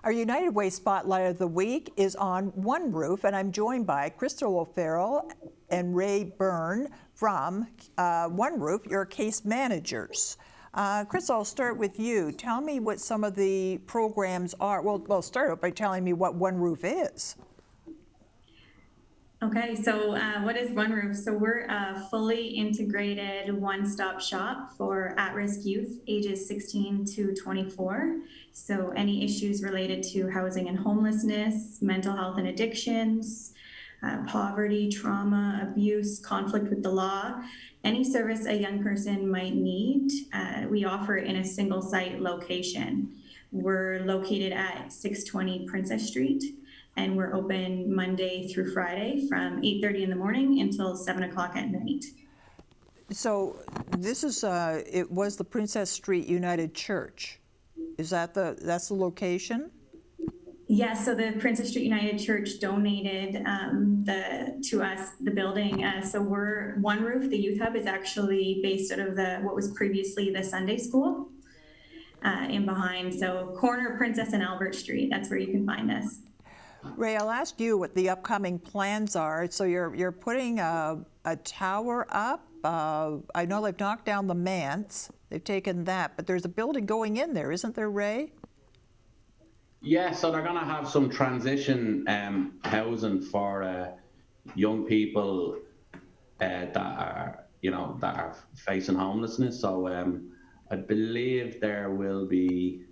Our United Way Spotlight of the Week is on One Roof, and I'm joined by Krista O'Farrell and Ray Byrne from One Roof, your case managers. Krista, I'll start with you. Tell me what some of the programs are. Well, start out by telling me what One Roof is. Okay, so what is One Roof? So we're a fully integrated one-stop shop for at-risk youth ages 16 to 24. So any issues related to housing and homelessness, mental health and addictions, poverty, trauma, abuse, conflict with the law, any service a young person might need, we offer in a single site location. We're located at 620 Princess Street, and we're open Monday through Friday from 8:30 in the morning until 7 o'clock at night. So this is, it was the Princess Street United Church. Is that that's the location? Yes, so the Princess Street United Church donated to us the building. So we're One Roof. The youth hub is actually based out of what was previously the Sunday school in behind. So corner Princess and Albert Street. That's where you can find us. Ray, I'll ask you what the upcoming plans are. So you're putting a tower up. I know they've knocked down the manse. They've taken that, but there's a building going in there, isn't there, Ray? Yeah, so they're going to have some transition housing for young people that are facing homelessness. So I believe there will be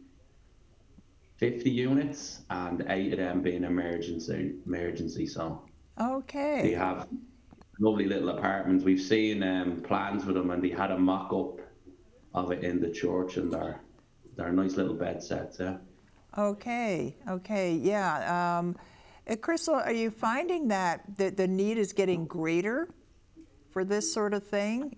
50 units, and 8 of them being emergency. So okay, they have lovely little apartments. We've seen plans for them, and they had a mock-up of it in the church, and they're nice little bed sets. Yeah. Okay, yeah. Crystal, are you finding that the need is getting greater for this sort of thing?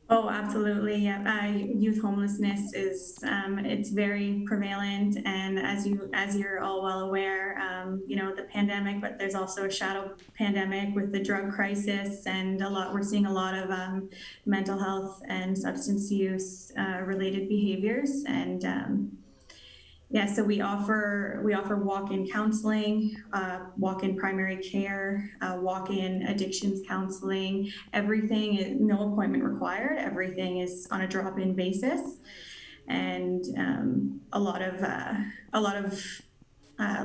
Oh, absolutely. Yeah. Youth homelessness is it's very prevalent, and as you're all well aware, the pandemic, but there's also a shadow pandemic with the drug crisis, and we're seeing a lot of mental health and substance use related behaviors, and yeah, so we offer walk-in counseling, walk-in primary care, walk-in addictions counseling. Everything is no appointment required. Everything is on a drop-in basis, and a lot of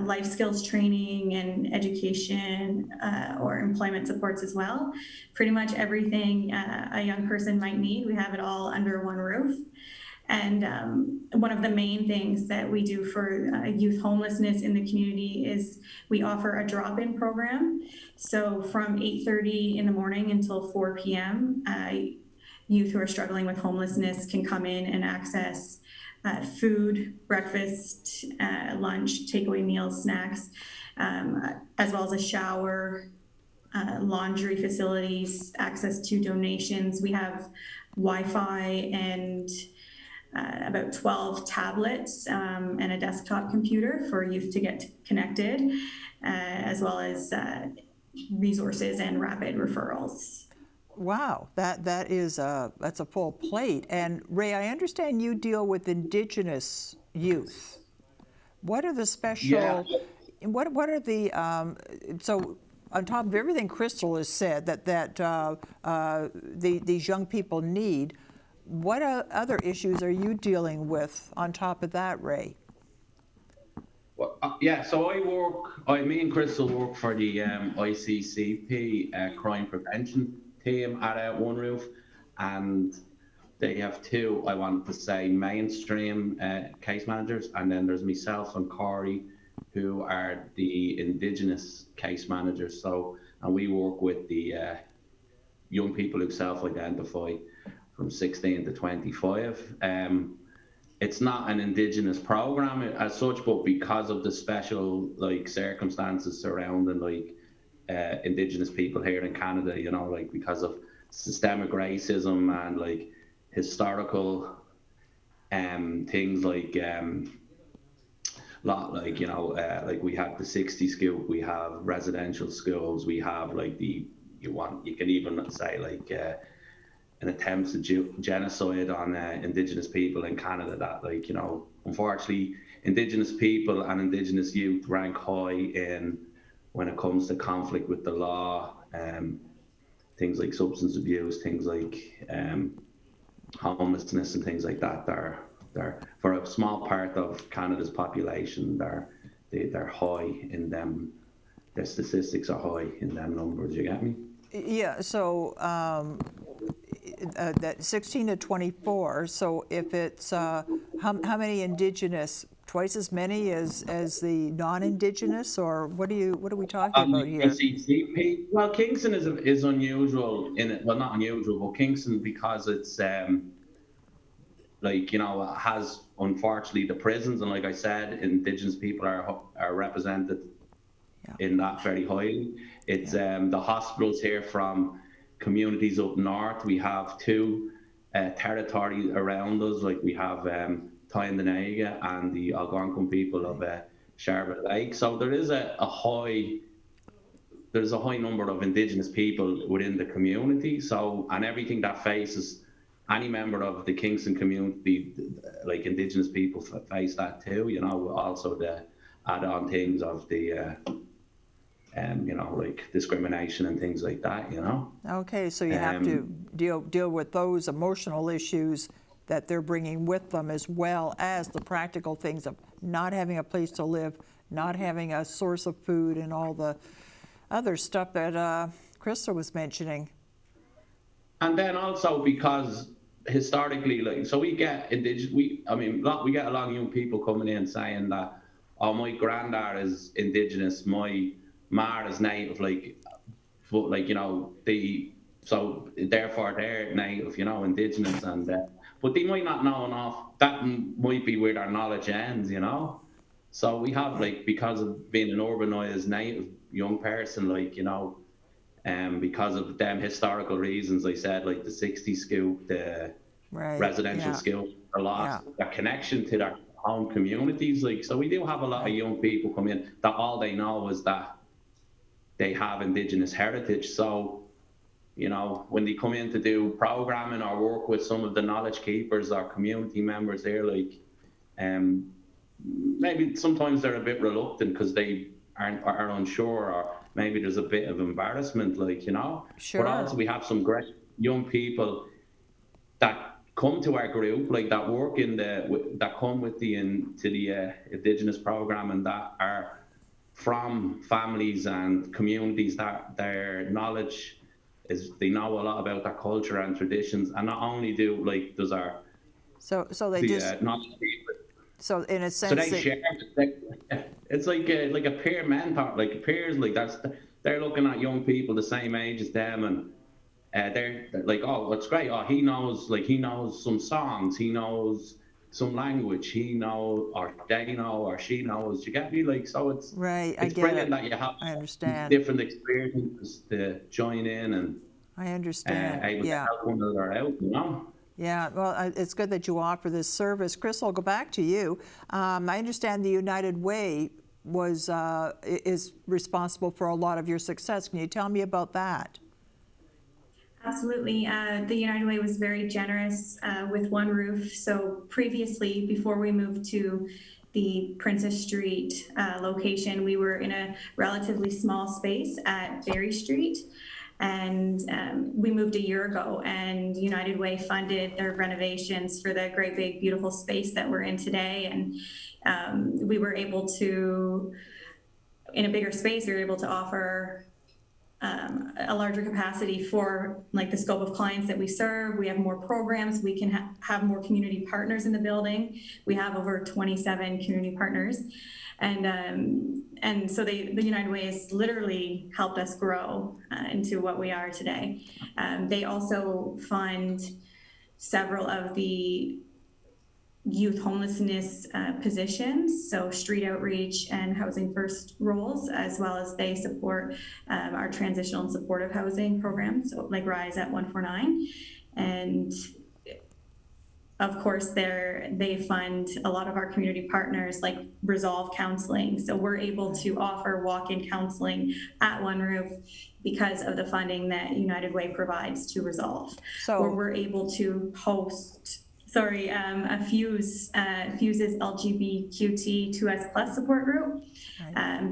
life skills training and education or employment supports as well. Pretty much everything a young person might need, we have it all under one roof. And one of the main things that we do for youth homelessness in the community is we offer a drop-in program. So from 8:30 in the morning until 4 p.m., youth who are struggling with homelessness can come in and access food, breakfast, lunch, takeaway meals, snacks, as well as a shower, laundry facilities, access to donations. We have Wi-Fi and about 12 tablets and a desktop computer for youth to get connected, as well as resources and rapid referrals. Wow, that's a full plate. And Ray, I understand you deal with Indigenous youth. What are the special? Yeah. What are the? So on top of everything Crystal has said that these young people need, what other issues are you dealing with on top of that, Ray? Well, yeah, so me and Crystal work for the ICCP crime prevention team at One Roof, and they have two, I want to say, mainstream case managers, and then there's myself and Corey, who are the Indigenous case managers. So, and we work with the young people who self-identify from 16 to 25. It's not an Indigenous program as such, but because of the special circumstances surrounding Indigenous people here in Canada, because of systemic racism and historical things we have the 60 scoop, we have residential schools, we have you can even say an attempt to genocide on Indigenous people in Canada. That, like, you know, unfortunately, Indigenous people and Indigenous youth rank high in when it comes to conflict with the law, things like substance abuse, things like homelessness and things like that. They're for a small part of Canada's population, they're high in them. Their statistics are high in them numbers. You get me? Yeah. So that 16 to 24. So if it's how many Indigenous? Twice as many as the non-Indigenous, or what are we talking about here? ICCP. Well, Kingston is unusual in it. Well, not unusual, but Kingston, because it's like, you know, has unfortunately the prisons, and like I said, Indigenous people are represented in that very highly. It's the hospitals here from communities up north. We have two territories around us, like we have Tyendinaga and the Algonquin people of Charlotte Lake. So there is there's a high number of Indigenous people within the community. So, and everything that faces any member of the Kingston community, like Indigenous people face that too, you know, also the add-on things of the, you know, like discrimination and things like that, you know. Okay, so you have to deal with those emotional issues that they're bringing with them, as well as the practical things of not having a place to live, not having a source of food, and all the other stuff that Krista was mentioning. And then also because historically, like, so we get Indigenous, we get a lot of young people coming in saying that, oh, my granddad is Indigenous, my ma is Native, like, but, like, you know, so therefore they're Native, you know, Indigenous, and but they might not know enough. That might be where their knowledge ends, you know. So we have, like, because of being an urbanized Native young person, like, you know, because of them historical reasons, I said, like the 60 scoop, the residential skill, a lot, that connection to their home communities. Like, so we do have a lot of young people come in that all they know is that they have Indigenous heritage. So, you know, when they come in to do programming or work with some of the knowledge keepers or community members here, like, maybe sometimes they're a bit reluctant because they are unsure, or maybe there's a bit of embarrassment, like, you know. Sure. But also we have some great young people that come to our group, like that work that come with the Indigenous program, and that are from families and communities that their knowledge is, they know a lot about their culture and traditions, and not only do, like, does our so they just knowledge, so in a sense, so they share. It's like a peer mentor, like peers, like they're looking at young people the same age as them, and they're like, oh, that's great. Oh, he knows some songs, he knows some language, he knows, or they know, or she knows. You get me? Like, so it's right. It's brilliant that you have different experiences to join in, and I understand. Able to help one another out, you know. Yeah, well, it's good that you offer this service. Chris, I'll go back to you. I understand the United Way is responsible for a lot of your success. Can you tell me about that? Absolutely. The United Way was very generous with one roof. So previously, before we moved to the Princess Street location, we were in a relatively small space at Berry Street. And we moved a year ago, and United Way funded their renovations for the great big beautiful space that we're in today. And we were able to, in a bigger space, we were able to offer a larger capacity for, like, the scope of clients that we serve. We have more programs. We can have more community partners in the building. We have over 27 community partners. And so the United Way has literally helped us grow into what we are today. They also fund several of the youth homelessness positions, so street outreach and housing first roles, as well as they support our transitional and supportive housing programs, so like Rise at 149. And of course, they fund a lot of our community partners like Resolve Counseling. So we're able to offer walk-in counseling at One Roof because of the funding that United Way provides to Resolve. So- where we're able to host, a Fuse's LGBTQ2S+ support group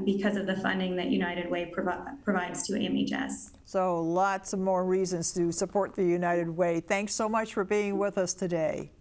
because of the funding that United Way provides to AMHS. So lots of more reasons to support the United Way. Thanks so much for being with us today.